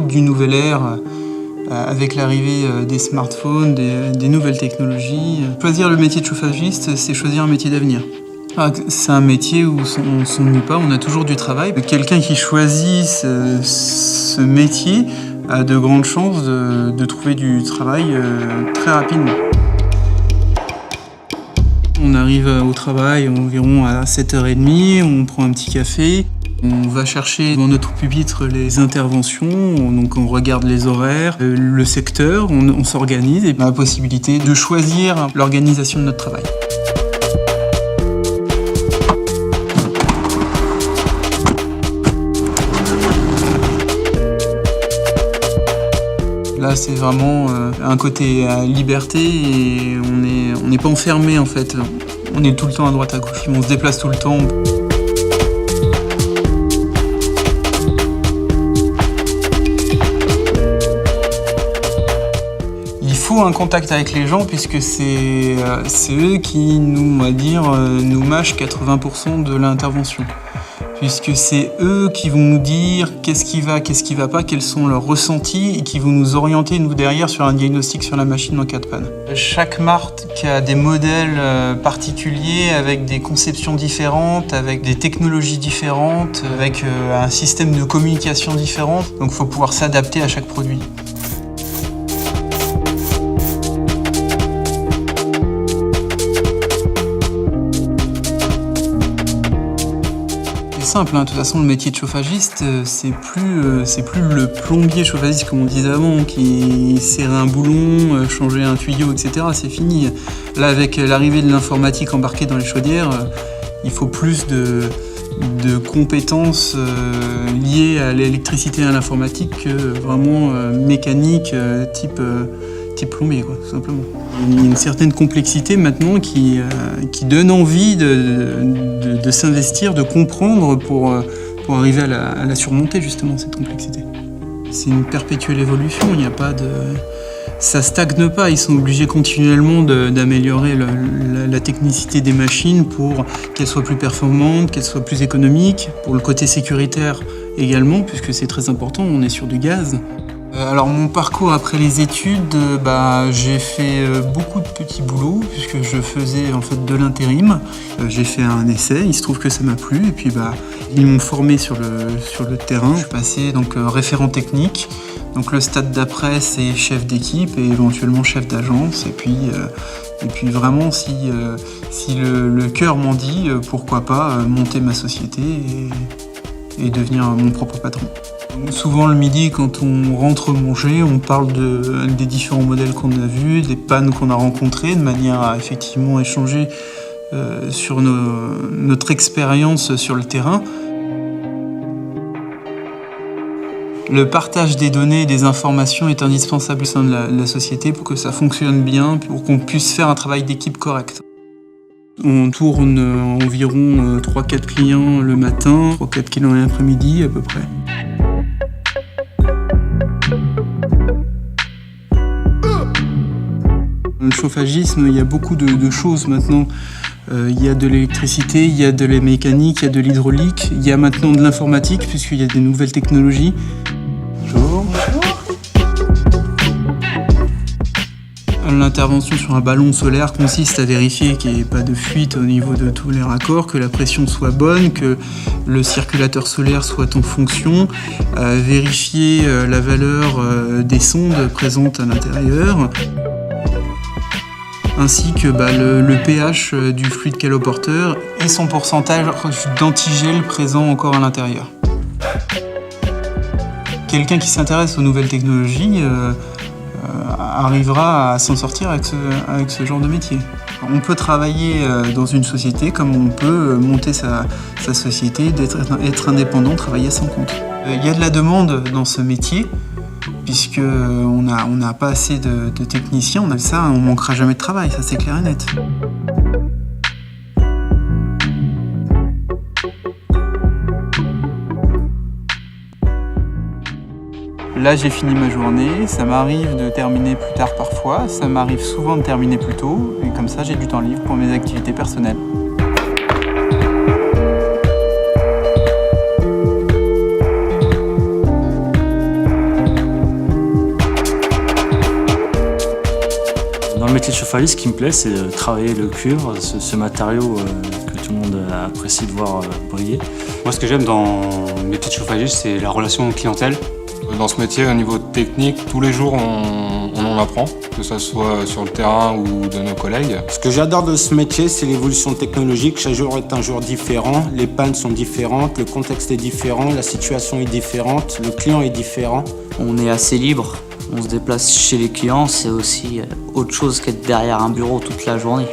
l'aube du nouvel ère, avec l'arrivée des smartphones, des nouvelles technologies. Choisir le métier de chauffagiste, c'est choisir un métier d'avenir. C'est un métier où on ne s'ennuie pas, on a toujours du travail. Quelqu'un qui choisit ce métier a de grandes chances de trouver du travail très rapidement. On arrive au travail environ à 7h30, on prend un petit café. On va chercher dans notre pupitre les interventions, donc on regarde les horaires, le secteur, on s'organise et on a la possibilité de choisir l'organisation de notre travail. Là, c'est vraiment un côté liberté et on n'est pas enfermé en fait. On est tout le temps à droite à gauche, on se déplace tout le temps. Il faut un contact avec les gens puisque c'est eux qui nous mâchent 80% de l'intervention. Puisque c'est eux qui vont nous dire qu'est-ce qui va pas, quels sont leurs ressentis et qui vont nous orienter, nous, derrière, sur un diagnostic sur la machine en cas de panne. Chaque marque a des modèles particuliers, avec des conceptions différentes, avec des technologies différentes, avec un système de communication différent. Donc il faut pouvoir s'adapter à chaque produit. C'est simple, de toute façon le métier de chauffagiste, c'est plus le plombier chauffagiste comme on disait avant, qui serrait un boulon, changeait un tuyau, etc. C'est fini. Là, avec l'arrivée de l'informatique embarquée dans les chaudières, il faut plus de compétences liées à l'électricité et à l'informatique que vraiment mécanique type plombier, quoi, tout simplement. Il y a une certaine complexité maintenant qui donne envie de s'investir, de comprendre pour arriver à la surmonter, justement, cette complexité. C'est une perpétuelle évolution, il n'y a pas de... Ça stagne pas, ils sont obligés continuellement d'améliorer la technicité des machines pour qu'elles soient plus performantes, qu'elles soient plus économiques, pour le côté sécuritaire également, puisque c'est très important, on est sur du gaz. Alors mon parcours après les études, j'ai fait beaucoup de petits boulots puisque je faisais en fait de l'intérim. J'ai fait un essai, il se trouve que ça m'a plu et puis ils m'ont formé sur le terrain. Je suis passé donc référent technique. Donc le stade d'après c'est chef d'équipe et éventuellement chef d'agence et puis vraiment si le cœur m'en dit, pourquoi pas monter ma société et devenir mon propre patron. Souvent le midi, quand on rentre manger, on parle des différents modèles qu'on a vus, des pannes qu'on a rencontrées, de manière à effectivement échanger sur notre expérience sur le terrain. Le partage des données et des informations est indispensable au sein de la société pour que ça fonctionne bien, pour qu'on puisse faire un travail d'équipe correct. On tourne environ 3-4 clients le matin, 3-4 clients l'après-midi à peu près. Le chauffagisme, il y a beaucoup de choses maintenant. Il y a de l'électricité, il y a de la mécanique, il y a de l'hydraulique, il y a maintenant de l'informatique puisqu'il y a des nouvelles technologies. Bonjour. L'intervention sur un ballon solaire consiste à vérifier qu'il n'y ait pas de fuite au niveau de tous les raccords, que la pression soit bonne, que le circulateur solaire soit en fonction, vérifier la valeur des sondes présentes à l'intérieur, ainsi que le pH du fluide caloporteur et son pourcentage d'antigel présent encore à l'intérieur. Quelqu'un qui s'intéresse aux nouvelles technologies arrivera à s'en sortir avec ce genre de métier. On peut travailler dans une société comme on peut monter sa société, être indépendant, travailler à son compte. Il y a de la demande dans ce métier, puisqu'on n'a pas assez de techniciens, on ne manquera jamais de travail, ça c'est clair et net. Là, j'ai fini ma journée, ça m'arrive de terminer plus tard parfois, ça m'arrive souvent de terminer plus tôt, et comme ça, j'ai du temps libre pour mes activités personnelles. Dans le métier de chauffagiste, ce qui me plaît, c'est de travailler le cuivre, ce matériau que tout le monde apprécie de voir briller. Moi, ce que j'aime dans le métier de chauffagiste, c'est la relation clientèle. Dans ce métier, au niveau technique, tous les jours, on en apprend, que ce soit sur le terrain ou de nos collègues. Ce que j'adore de ce métier, c'est l'évolution technologique. Chaque jour est un jour différent, les pannes sont différentes, le contexte est différent, la situation est différente, le client est différent. On est assez libre, on se déplace chez les clients, c'est aussi autre chose qu'être derrière un bureau toute la journée.